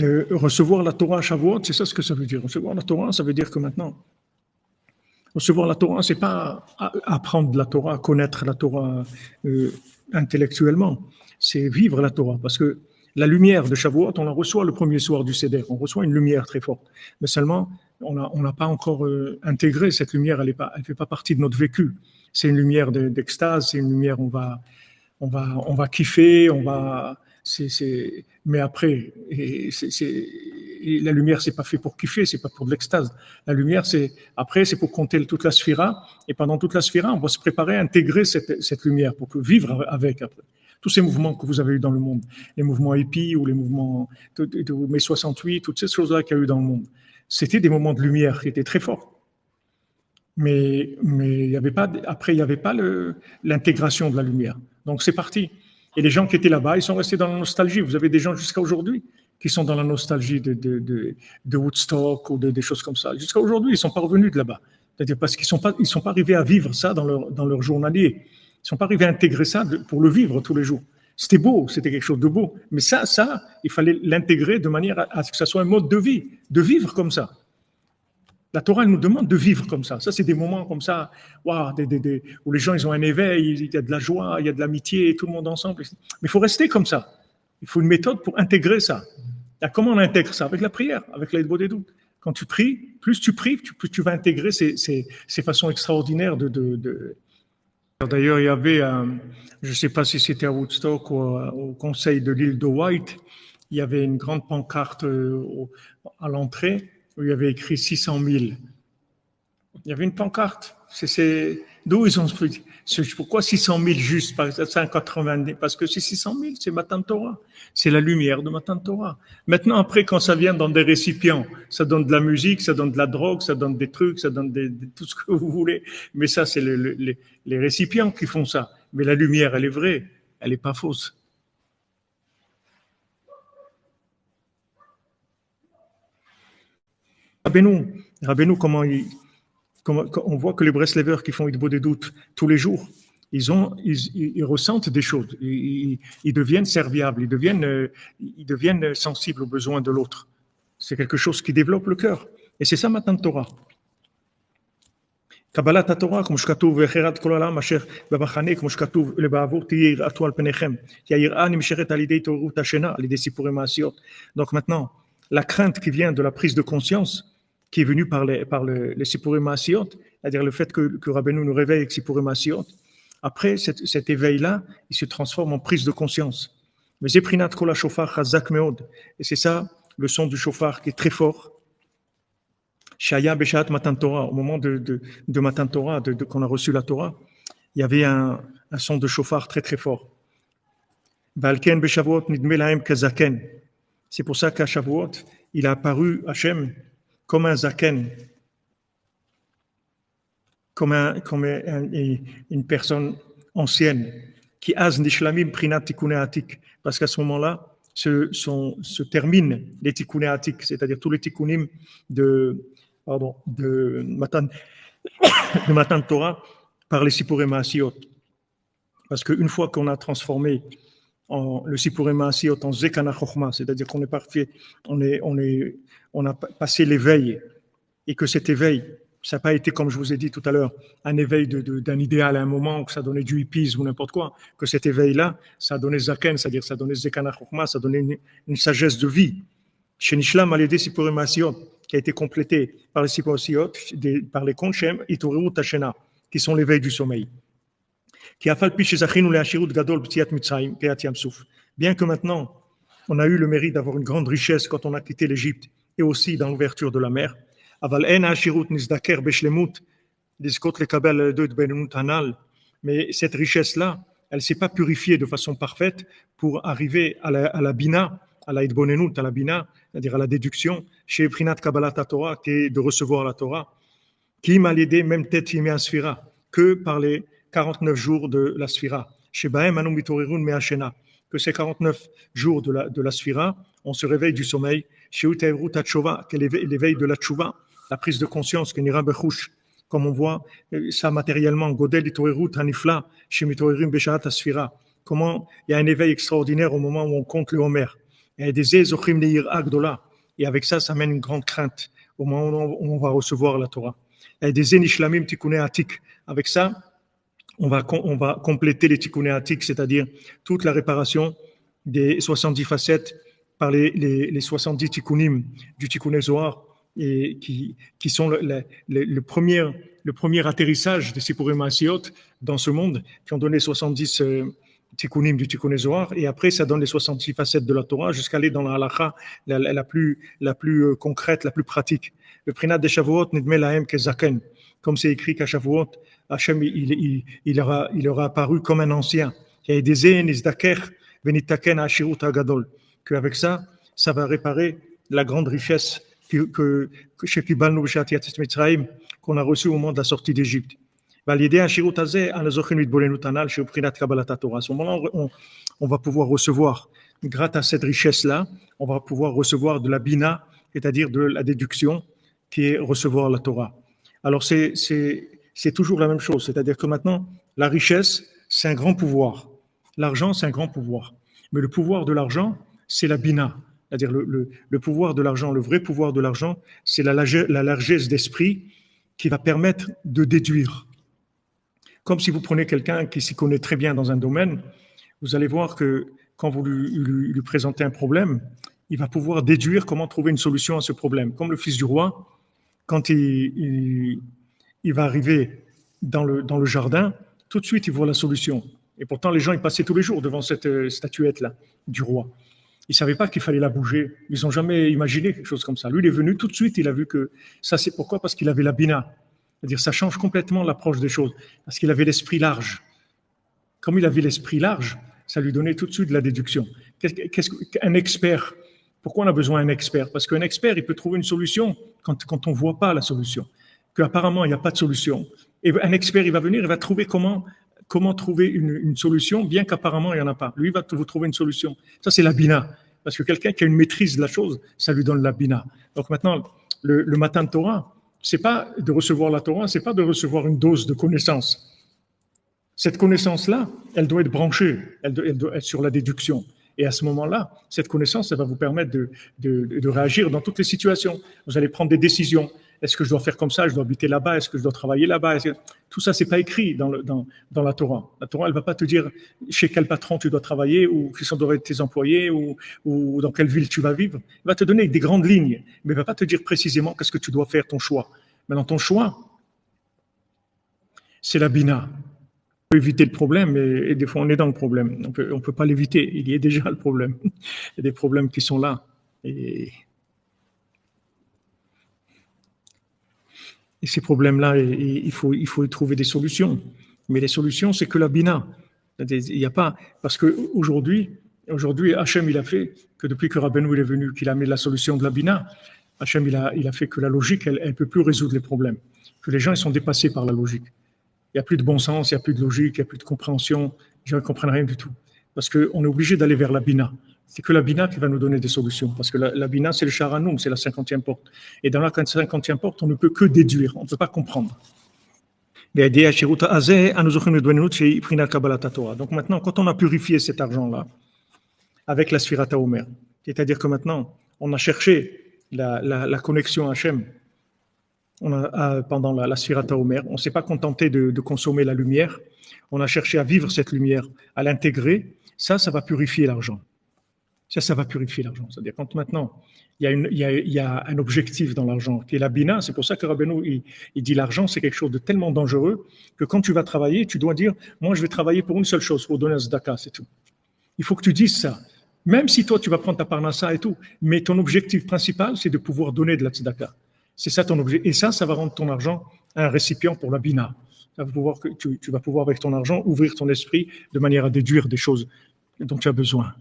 recevoir la Torah à Shavuot, c'est ça ce que ça veut dire. Recevoir la Torah, ça veut dire que maintenant, recevoir la Torah, c'est pas apprendre la Torah, connaître la Torah intellectuellement, c'est vivre la Torah. Parce que la lumière de Shavuot, on la reçoit le premier soir du Seder, on reçoit une lumière très forte. Mais seulement, on n'a pas encore intégré cette lumière, elle fait pas partie de notre vécu. C'est une lumière d'extase, c'est une lumière, on va kiffer, mais après, la lumière, c'est pas fait pour kiffer, c'est pas pour de l'extase. La lumière, c'est pour compter toute la sphira, et pendant toute la sphira, on va se préparer à intégrer cette lumière pour vivre avec après. Tous ces mouvements que vous avez eu dans le monde, les mouvements hippies ou les mouvements de mai 68, toutes ces choses-là qu'il y a eu dans le monde, c'était des moments de lumière qui étaient très forts. Mais il n'y avait pas, après, il n'y avait pas l'intégration de la lumière. Donc c'est parti. Et les gens qui étaient là-bas, ils sont restés dans la nostalgie. Vous avez des gens jusqu'à aujourd'hui qui sont dans la nostalgie de Woodstock ou des choses comme ça. Jusqu'à aujourd'hui, ils ne sont pas revenus de là-bas. C'est-à-dire parce qu'ils ne sont pas arrivés à vivre ça dans leur journalier. Ils ne sont pas arrivés à intégrer ça pour le vivre tous les jours. C'était beau, c'était quelque chose de beau. Mais ça, il fallait l'intégrer de manière à ce que ça soit un mode de vie, de vivre comme ça. La Torah, elle nous demande de vivre comme ça. Ça, c'est des moments comme ça, wow, où les gens, ils ont un éveil, il y a de la joie, il y a de l'amitié, tout le monde ensemble. Mais il faut rester comme ça. Il faut une méthode pour intégrer ça. Et comment on intègre ça? Avec la prière, avec l'aide des doutes. Quand tu pries, plus tu vas intégrer ces façons extraordinaires de. D'ailleurs, il y avait, je ne sais pas si c'était à Woodstock ou au conseil de l'île de White, il y avait une grande pancarte à l'entrée où il y avait écrit 600 000. Il y avait une pancarte. D'où ils ont pris? Pourquoi 600 000 juste? Par exemple, 180 parce que c'est 600 000, c'est Matan Torah. C'est la lumière de Matan Torah. Maintenant, après, quand ça vient dans des récipients, ça donne de la musique, ça donne de la drogue, ça donne des trucs, ça donne tout ce que vous voulez. Mais ça, c'est les récipients qui font ça. Mais la lumière, elle est vraie. Elle n'est pas fausse. Rabbeinu, comment on voit que les Breslevers qui font Hitbo des doutes tous les jours, ils ressentent des choses, ils deviennent serviables, ils deviennent sensibles aux besoins de l'autre. C'est quelque chose qui développe le cœur. Et c'est ça Matan Torah. קבלת התורה, כמו שכתוב, ואחרת כל העולם אשר במחנה, כמו שכתוב, לבעבור תהיה יראתו על פניכם. כי היראה נמשכת על ידי התעוררות השינה, על ידי סיפורי מעשיות. Donc maintenant, la crainte qui vient de la prise de conscience, qui est venue par les Sipurim Maasiot, c'est-à-dire le fait que Rabbeinu nous réveille avec Sipurim Maasiot, après cet éveil-là, il se transforme en prise de conscience. Mais Zeprinat Kol HaShofar Chazak Meod, et c'est ça, le son du shofar qui est très fort. Shaya Beshat Matan Torah, au moment de Matan Torah, qu'on a reçu la Torah, il y avait un son de shofar très très fort. Balken Beshavuot Nidme Lahem Kazaken. C'est pour ça qu'à Shavuot, il a apparu Hachem comme un zaken, comme une personne ancienne, qui az nishlamim prinat tikkuné atik, parce qu'à ce moment-là, se terminent les tikkuné atik, c'est-à-dire tous les tikkunim de Matan Torah par les Sipurim Maasiot. Parce qu'une fois qu'on a transformé le Sipurim Maasiot en Zekana Chochma, c'est-à-dire qu'on est parfait, on a passé l'éveil, et que cet éveil, ça n'a pas été, comme je vous ai dit tout à l'heure, un éveil d'un idéal à un moment, que ça donnait du hippisme ou n'importe quoi, que cet éveil-là, ça a donné Zaken, c'est-à-dire ça a donné Zekana Chochma, ça a donné une sagesse de vie. Chez Nishlam, Alédé Sipurim Maasiot, qui a été complété par les Sipurim Maasiot, par les Konshem, Itoriru Tashena, qui sont l'éveil du sommeil. Bien que maintenant, on a eu le mérite d'avoir une grande richesse quand on a quitté l'Égypte et aussi dans l'ouverture de la mer, mais cette richesse-là, elle ne s'est pas purifiée de façon parfaite pour arriver à la bina, à la idbonenut, à la bina, c'est-à-dire à la déduction, chez Prinat Kabbalat Torah, qui est de recevoir la Torah, qui m'a aidé même tête yimé sphira, que par les 49 jours de la Sphira. Que ces 49 jours de la Sphira, on se réveille du sommeil. Qui est l'éveil de la Tchouva, la prise de conscience, comme on voit ça matériellement. Comment il y a un éveil extraordinaire au moment où on compte le Homer. Et avec ça, ça amène une grande crainte au moment où on va recevoir la Torah. Avec ça, on va compléter les tikkuné atik, c'est-à-dire toute la réparation des 70 facettes par les 70 tikkunim du tikkuné Zohar, et qui sont le premier atterrissage des Sipurim Maasiot dans ce monde, qui ont donné 70 tikkunim du tikkuné Zohar, et après ça donne les 66 facettes de la Torah jusqu'à aller dans la halakha la plus concrète, la plus pratique. Le prinat de Shavuot nidme lahem kezaken, comme c'est écrit qu'à Shavuot, Hachem il aura apparu comme un ancien. Qu'avec ça va réparer la grande richesse qu'on a reçue au moment de la sortie d'Égypte. À ce moment-là, on va pouvoir recevoir, grâce à cette richesse-là, on va pouvoir recevoir de la bina, c'est-à-dire de la déduction, qui est recevoir la Torah. Alors c'est toujours la même chose, c'est-à-dire que maintenant, la richesse, c'est un grand pouvoir. L'argent, c'est un grand pouvoir. Mais le pouvoir de l'argent, c'est la bina. C'est-à-dire le pouvoir de l'argent, le vrai pouvoir de l'argent, c'est la largesse d'esprit qui va permettre de déduire. Comme si vous prenez quelqu'un qui s'y connaît très bien dans un domaine, vous allez voir que quand vous lui présentez un problème, il va pouvoir déduire comment trouver une solution à ce problème. Comme le fils du roi, quand il va arriver dans le jardin, tout de suite il voit la solution. Et pourtant les gens ils passaient tous les jours devant cette statuette-là du roi. Ils ne savaient pas qu'il fallait la bouger. Ils n'ont jamais imaginé quelque chose comme ça. Lui, il est venu tout de suite, il a vu que ça, c'est pourquoi ? Parce qu'il avait la bina. C'est-à-dire, ça change complètement l'approche des choses. Parce qu'il avait l'esprit large. Comme il avait l'esprit large, ça lui donnait tout de suite de la déduction. Qu'est-ce qu'un expert ? Pourquoi on a besoin d'un expert ? Parce qu'un expert, il peut trouver une solution quand on ne voit pas la solution. Qu'apparemment, il n'y a pas de solution. Et un expert, il va venir, il va trouver comment trouver une solution, bien qu'apparemment, il n'y en a pas. Lui, il va vous trouver une solution. Ça, c'est la bina. Parce que quelqu'un qui a une maîtrise de la chose, ça lui donne la bina. Donc maintenant, le matin de Torah, c'est pas de recevoir la Torah, c'est pas de recevoir une dose de connaissance. Cette connaissance-là, elle doit être branchée, elle doit être sur la déduction. Et à ce moment-là, cette connaissance, elle va vous permettre de réagir dans toutes les situations. Vous allez prendre des décisions. Est-ce que je dois faire comme ça ? Je dois habiter là-bas ? Est-ce que je dois travailler là-bas ? Tout ça, c'est pas écrit dans la Torah. La Torah, elle va pas te dire chez quel patron tu dois travailler ou qui sont tes employés ou dans quelle ville tu vas vivre. Elle va te donner des grandes lignes, mais elle va pas te dire précisément qu'est-ce que tu dois faire, ton choix. Mais dans ton choix, c'est la bina. On peut éviter le problème, et des fois on est dans le problème. On peut pas l'éviter. Il y a déjà le problème. Il y a des problèmes qui sont là. Et ces problèmes-là, il faut y trouver des solutions. Mais les solutions, c'est que la bina. Il n'y a pas, parce qu'aujourd'hui, Hachem, il a fait que depuis que Rabbeinu est venu, qu'il a mis la solution de la bina, Hachem, il a fait que la logique, elle ne peut plus résoudre les problèmes. Que les gens, ils sont dépassés par la logique. Il n'y a plus de bon sens, il n'y a plus de logique, il n'y a plus de compréhension. Les gens ne comprennent rien du tout. Parce qu'on est obligé d'aller vers la bina. C'est que la bina qui va nous donner des solutions. Parce que la bina, c'est le charanoum, c'est la 50e porte. Et dans la 50e porte, on ne peut que déduire, on ne peut pas comprendre. Donc maintenant, quand on a purifié cet argent-là, avec la Sfirata Omer, c'est-à-dire que maintenant, on a cherché la connexion Hachem pendant la Sfirata Omer, on ne s'est pas contenté de consommer la lumière, on a cherché à vivre cette lumière, à l'intégrer, ça va purifier l'argent. Ça va purifier l'argent. C'est-à-dire quand maintenant, il y a un objectif dans l'argent qui est la bina, c'est pour ça que Rabbeinu, il dit l'argent, c'est quelque chose de tellement dangereux que quand tu vas travailler, tu dois dire, moi je vais travailler pour une seule chose, pour donner un tzedaka, c'est tout. Il faut que tu dises ça. Même si toi tu vas prendre ta parnassa et tout, mais ton objectif principal, c'est de pouvoir donner de la tzedaka. C'est ça ton objectif. Et ça va rendre ton argent un récipient pour la bina. Ça va pouvoir que tu vas pouvoir avec ton argent ouvrir ton esprit de manière à déduire des choses dont tu as besoin.